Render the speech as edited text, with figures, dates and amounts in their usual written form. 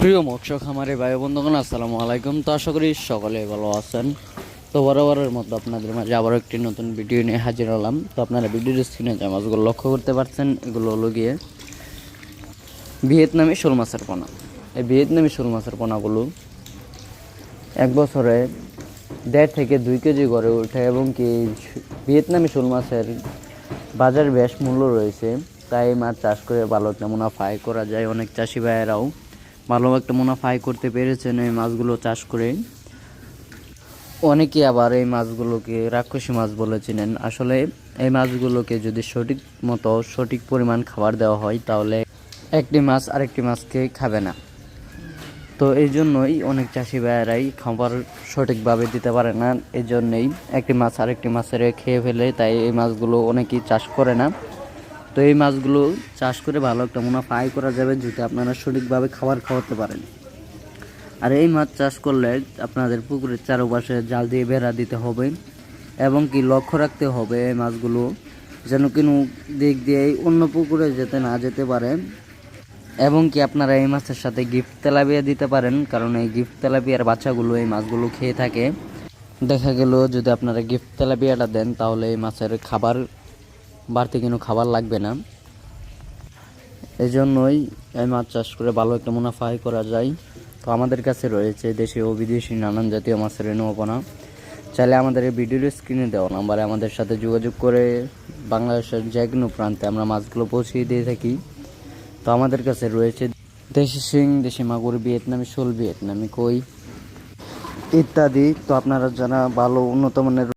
প্রিয় মৎস্য খামারে ভাই বন্ধুগণ, আসসালামু আলাইকুম। তো আশা করি সকলে ভালো আছেন। তো বরাবরের মতো আপনাদের মাঝে আবারও একটি নতুন ভিডিও নিয়ে হাজির হলাম। তো আপনারা ভিডিওর স্ক্রিনে যে মাছগুলো লক্ষ্য করতে পারছেন, এগুলো হলো গিয়ে ভিয়েতনামি শোল মাছের পোনা। এই ভিয়েতনামি শোল মাছের পোনাগুলো এক বছরে 1.5 থেকে 2 কেজি গড়ে ওঠে এবং কি ভিয়েতনামি শোল মাছের বাজার বেশ মূল্য রয়েছে। তাই মাছ চাষ করে ভালো একটা মুনাফা আয় করা যায়। অনেক চাষি ভাইয়েরাও ভালো একটা মুনাফা আয় করতে পেরেছেন এই মাছগুলো চাষ করে। অনেকে আবার এই মাছগুলোকে রাক্ষসী মাছ বলে চিনেন। আসলে এই মাছগুলোকে যদি সঠিক পরিমাণ খাবার দেওয়া হয়, তাহলে একটি মাছ আরেকটি মাছকে খাবে না। তো এই জন্যই অনেক চাষি ভাইয়েরাই খাবার সঠিকভাবে দিতে পারে না। এই জন্যই একটি মাছ আরেকটি মাছের খেয়ে ফেলে, তাই এই মাছগুলো অনেকেই চাষ করে না। তো এই মাছগুলো চাষ করে ভালো একটা মুনাফা আয় করা যাবে যদি আপনারা সঠিকভাবে খাবার খাওয়াতে পারেন। আর এই মাছ চাষ করলে আপনাদের পুকুরের চারপাশে জাল দিয়ে বেড়া দিতে হবে এবং কি লক্ষ্য রাখতে হবে এই মাছগুলো যেন কোনো দিক দিয়ে অন্য পুকুরে যেতে পারে। এবং কি আপনারা এই মাছের সাথে গিফট তেলাপিয়া দিতে পারেন, কারণ এই গিফট তেলাপিয়ার বাচ্চাগুলো এই মাছগুলো খেয়ে থাকে। দেখা গেল যদি আপনারা গিফট তেলাপিয়াটা দেন, তাহলে এই মাছের বাড়তি কোনো খাবার লাগবে না। এই জন্যই এই মাছ চাষ করে ভালো একটা মুনাফা আয় করা যায়। তো আমাদের কাছে রয়েছে দেশি ও বিদেশি নানান জাতীয় মাছের নৌপনা। চাইলে আমাদের এই ভিডিওর স্ক্রিনে দেওয়া নাম্বারে আমাদের সাথে যোগাযোগ করে বাংলাদেশের যে কোনো প্রান্তে আমরা মাছগুলো পৌঁছিয়ে দিয়ে থাকি। তো আমাদের কাছে রয়েছে দেশি শিং, দেশি মাগুর, ভিয়েতনামি শোল, ভিয়েতনামি কই ইত্যাদি। তো আপনারা যারা ভালো উন্নত মানের